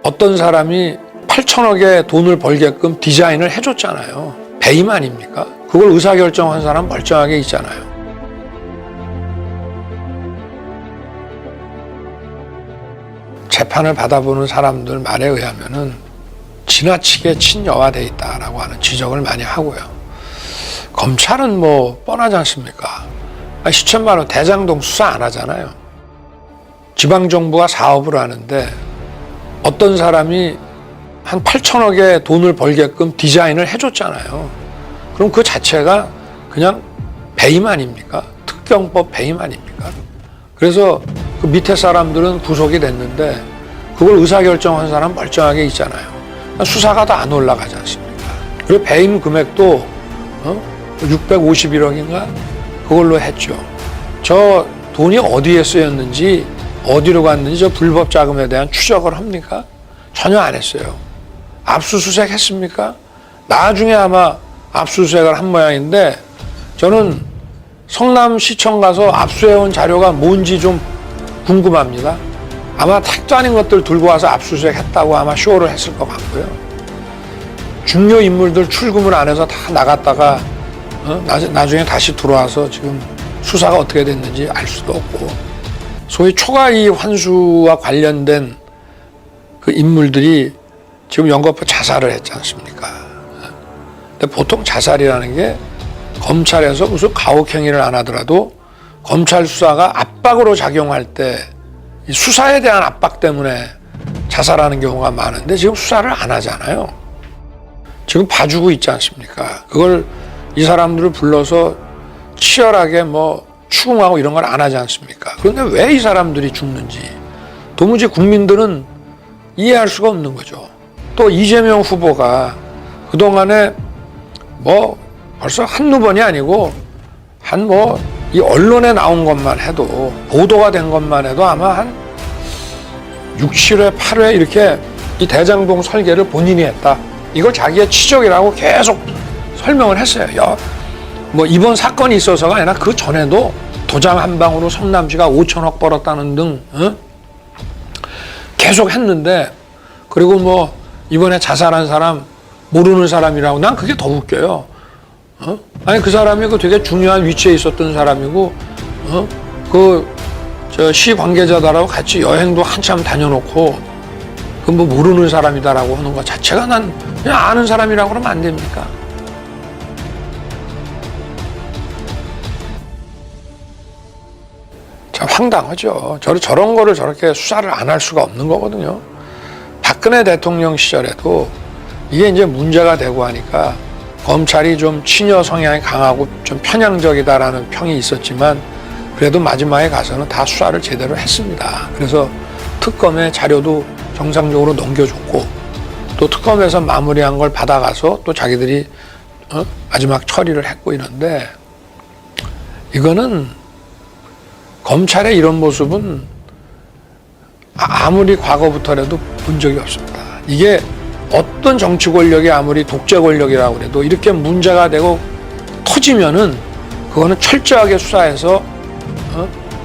어떤 사람이 8천억의 돈을 벌게끔 디자인을 해줬잖아요. 배임 아닙니까? 그걸 의사결정한 사람 멀쩡하게 있잖아요. 재판을 받아보는 사람들 말에 의하면은 지나치게 친여화돼 있다라고 하는 지적을 많이 하고요. 검찰은 뭐 뻔하지 않습니까? 시천만 원 대장동 수사 안 하잖아요. 지방정부가 사업을 하는데 어떤 사람이 한 8천억의 돈을 벌게끔 디자인을 해줬잖아요. 그럼 그 자체가 그냥 배임 아닙니까? 특경법 배임 아닙니까? 그래서 그 밑에 사람들은 구속이 됐는데 그걸 의사결정한 사람 멀쩡하게 있잖아요. 수사가 다 안 올라가지 않습니까? 그리고 배임 금액도 651억인가? 그걸로 했죠. 저 돈이 어디에 쓰였는지 어디로 갔는지 저 불법 자금에 대한 추적을 합니까? 전혀 안 했어요. 압수수색 했습니까? 나중에 아마 압수수색을 한 모양인데 저는 성남시청 가서 압수해온 자료가 뭔지 좀 궁금합니다. 아마 택도 아닌 것들 들고 와서 압수수색 했다고 아마 쇼를 했을 것 같고요. 중요 인물들 출금을 안 해서 다 나갔다가 나중에 다시 들어와서 지금 수사가 어떻게 됐는지 알 수도 없고, 소위 초과이익 환수와 관련된 그 인물들이 지금 연거푸 자살을 했지 않습니까? 근데 보통 자살이라는 게 검찰에서 무슨 가혹행위를 안 하더라도 검찰 수사가 압박으로 작용할 때 수사에 대한 압박 때문에 자살하는 경우가 많은데 지금 수사를 안 하잖아요. 지금 봐주고 있지 않습니까? 그걸 이 사람들을 불러서 치열하게 뭐 추궁하고 이런 걸 안 하지 않습니까? 그런데 왜 이 사람들이 죽는지 도무지 국민들은 이해할 수가 없는 거죠. 또 이재명 후보가 그동안에 뭐 벌써 한두 번이 아니고 이 언론에 나온 것만 해도 보도가 된 것만 해도 아마 한 6, 7회, 8회 이렇게 이 대장동 설계를 본인이 했다. 이걸 자기의 치적이라고 계속 설명을 했어요. 뭐 이번 사건이 있어서가 아니라 그 전에도 도장 한 방으로 성남시가 5천억 벌었다는 등 계속 했는데, 그리고 뭐 이번에 자살한 사람 모르는 사람이라고, 난 그게 더 웃겨요. 아니 그 사람이 그 되게 중요한 위치에 있었던 사람이고 저 시 관계자들하고 같이 여행도 한참 다녀놓고 그 뭐 모르는 사람이다라고 하는 것 자체가 난 그냥 아는 사람이라고 그러면 안 됩니까? 참 황당하죠. 저런 거를 저렇게 수사를 안 할 수가 없는 거거든요. 박근혜 대통령 시절에도 이게 이제 문제가 되고 하니까 검찰이 좀 친여 성향이 강하고 좀 편향적이다라는 평이 있었지만 그래도 마지막에 가서는 다 수사를 제대로 했습니다. 그래서 특검의 자료도 정상적으로 넘겨줬고 또 특검에서 마무리한 걸 받아가서 또 자기들이 마지막 처리를 했고 이런데, 이거는 검찰의 이런 모습은 아무리 과거부터라도 본 적이 없습니다. 이게 어떤 정치 권력이 아무리 독재 권력이라고 해도 이렇게 문제가 되고 터지면은 그거는 철저하게 수사해서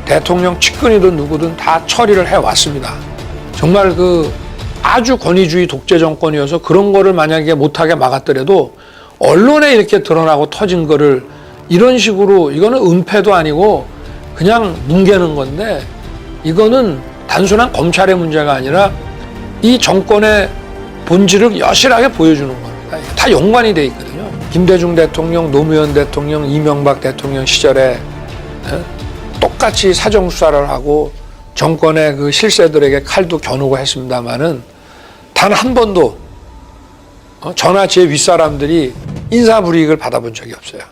대통령 측근이든 누구든 다 처리를 해왔습니다. 정말 그 아주 권위주의 독재 정권이어서 그런 거를 만약에 못하게 막았더라도 언론에 이렇게 드러나고 터진 거를 이런 식으로, 이거는 은폐도 아니고 그냥 뭉개는 건데, 이거는 단순한 검찰의 문제가 아니라 이 정권의 본질을 여실하게 보여주는 겁니다. 다 연관이 돼 있거든요. 김대중 대통령, 노무현 대통령, 이명박 대통령 시절에 똑같이 사정수사를 하고 정권의 그 실세들에게 칼도 겨누고 했습니다마는 단 한 번도 저나 제 윗사람들이 인사불이익을 받아본 적이 없어요.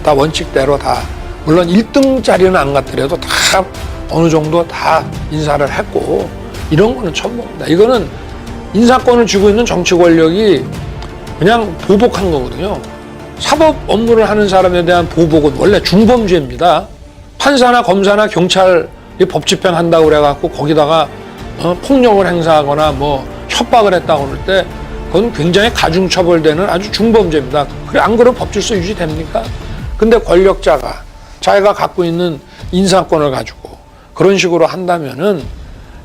다 원칙대로 다, 물론 1등 자리는 안 갔더라도 다 어느 정도 다 인사를 했고, 이런 거는 처음 봅니다. 이거는 인사권을 쥐고 있는 정치 권력이 그냥 보복한 거거든요. 사법 업무를 하는 사람에 대한 보복은 원래 중범죄입니다. 판사나 검사나 경찰이 법 집행한다고 그래갖고 거기다가 폭력을 행사하거나 뭐 협박을 했다고 그럴 때 그건 굉장히 가중처벌되는 아주 중범죄입니다. 그래, 안 그러면 법질서 유지됩니까? 근데 권력자가 자기가 갖고 있는 인사권을 가지고 그런 식으로 한다면은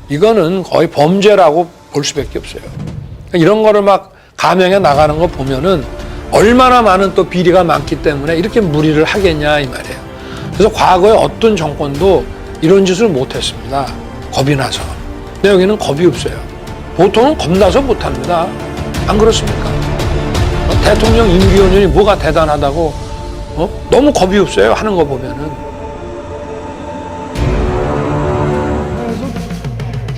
이거는 거의 범죄라고 볼 수밖에 없어요. 이런 거를 막 감행해 나가는 거 보면은 얼마나 많은 또 비리가 많기 때문에 이렇게 무리를 하겠냐 이 말이에요. 그래서 과거에 어떤 정권도 이런 짓을 못했습니다. 겁이 나서. 근데 여기는 겁이 없어요. 보통은 겁나서 못합니다. 안 그렇습니까? 대통령 임기 5년이 뭐가 대단하다고 너무 겁이 없어요. 하는 거 보면은. 그래서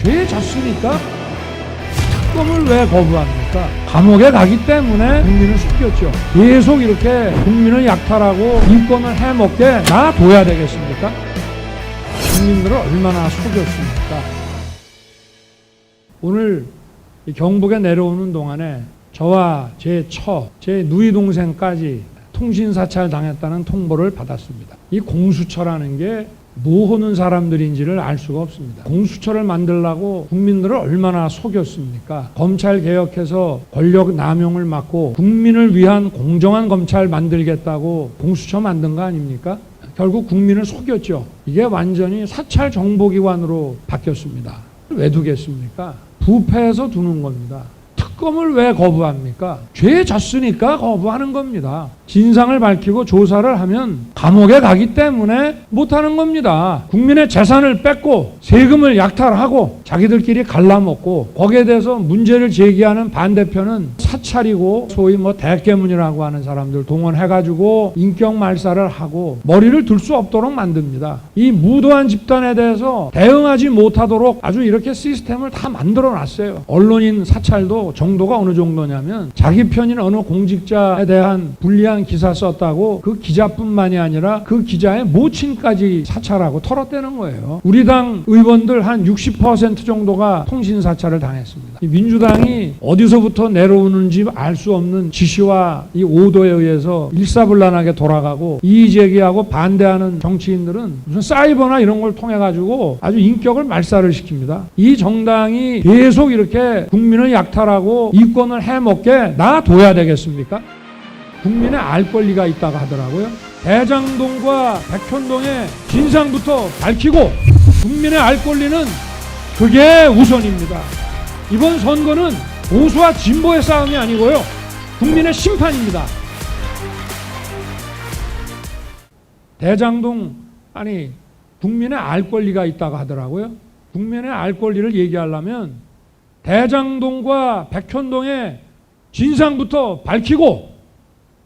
죄에 졌으니까 특검을 왜 거부합니까? 감옥에 가기 때문에 국민을 속였죠. 계속 이렇게 국민을 약탈하고 인권을 해먹게 놔둬야 되겠습니까? 국민들을 얼마나 속였습니까? 오늘 경북에 내려오는 동안에 저와 제 누이 동생까지 통신사찰 당했다는 통보를 받았습니다. 이 공수처라는 게 뭐 하는 사람들인지를 알 수가 없습니다. 공수처를 만들려고 국민들을 얼마나 속였습니까? 검찰 개혁해서 권력 남용을 막고 국민을 위한 공정한 검찰 만들겠다고 공수처 만든 거 아닙니까? 결국 국민을 속였죠. 이게 완전히 사찰 정보기관으로 바뀌었습니다. 왜 두겠습니까? 부패해서 두는 겁니다. 특검을 왜 거부합니까? 죄에 졌으니까 거부하는 겁니다. 진상을 밝히고 조사를 하면 감옥에 가기 때문에 못하는 겁니다. 국민의 재산을 뺏고 세금을 약탈하고 자기들끼리 갈라먹고 거기에 대해서 문제를 제기하는 반대편은 사찰이고 소위 대깨문이라고 하는 사람들 동원해가지고 인격 말살을 하고 머리를 들 수 없도록 만듭니다. 이 무도한 집단에 대해서 대응하지 못하도록 아주 이렇게 시스템을 다 만들어 놨어요. 언론인 사찰도 정도가 어느 정도냐면 자기 편인 어느 공직자에 대한 불리한 기사 썼다고 그 기자뿐만이 아니라 그 기자의 모친까지 사찰하고 털어대는 거예요. 우리 당 의원들 한 60% 정도가 통신 사찰을 당했습니다. 민주당이 어디서부터 내려오는지 알 수 없는 지시와 이 오도에 의해서 일사불란하게 돌아가고 이의 제기하고 반대하는 정치인들은 무슨 사이버나 이런 걸 통해 가지고 아주 인격을 말살을 시킵니다. 이 정당이 계속 이렇게 국민을 약탈하고 이권을 해먹게 놔둬야 되겠습니까? 국민의 알 권리가 있다고 하더라고요. 대장동과 백현동의 진상부터 밝히고 국민의 알 권리는 그게 우선입니다. 이번 선거는 보수와 진보의 싸움이 아니고요. 국민의 심판입니다. 대장동 국민의 알 권리가 있다고 하더라고요. 국민의 알 권리를 얘기하려면 대장동과 백현동의 진상부터 밝히고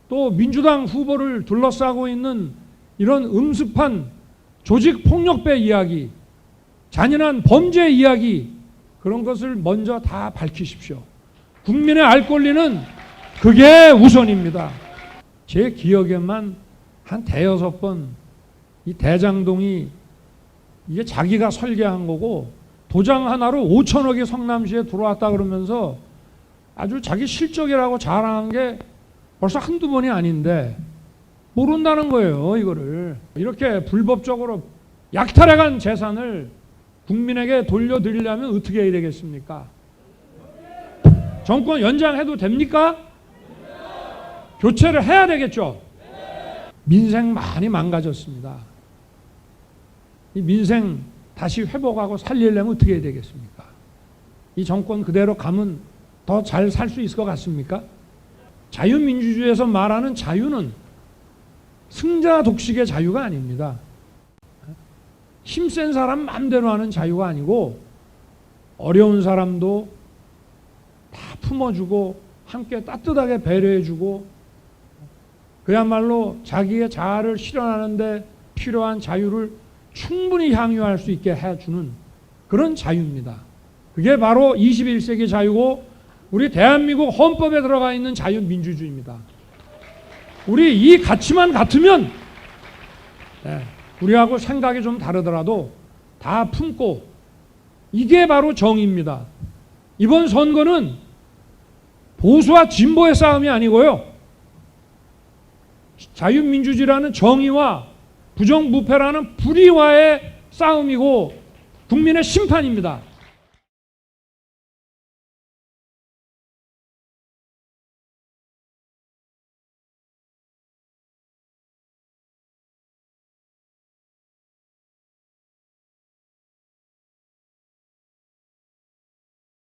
또 민주당 후보를 둘러싸고 있는 이런 음습한 조직폭력배 이야기, 잔인한 범죄 이야기 그런 것을 먼저 다 밝히십시오. 국민의 알 권리는 그게 우선입니다. 제 기억에만 한 대여섯 번 이 대장동이 이게 자기가 설계한 거고 도장 하나로 5천억이 성남시에 들어왔다 그러면서 아주 자기 실적이라고 자랑한 게 벌써 한두 번이 아닌데 모른다는 거예요. 이거를 이렇게 불법적으로 약탈해간 재산을 국민에게 돌려드리려면 어떻게 해야 되겠습니까? 정권 연장해도 됩니까? 교체를 해야 되겠죠. 민생 많이 망가졌습니다. 이 민생 다시 회복하고 살리려면 어떻게 해야 되겠습니까? 이 정권 그대로 가면 더 잘 살 수 있을 것 같습니까? 자유민주주의에서 말하는 자유는 승자 독식의 자유가 아닙니다. 힘센 사람 마음대로 하는 자유가 아니고 어려운 사람도 다 품어주고 함께 따뜻하게 배려해주고 그야말로 자기의 자아를 실현하는 데 필요한 자유를 충분히 향유할 수 있게 해주는 그런 자유입니다. 그게 바로 21세기 자유고 우리 대한민국 헌법에 들어가 있는 자유민주주의입니다. 우리 이 가치만 같으면 우리하고 생각이 좀 다르더라도 다 품고 이게 바로 정의입니다. 이번 선거는 보수와 진보의 싸움이 아니고요. 자유민주주의라는 정의와 부정부패라는 불의와의 싸움이고 국민의 심판입니다.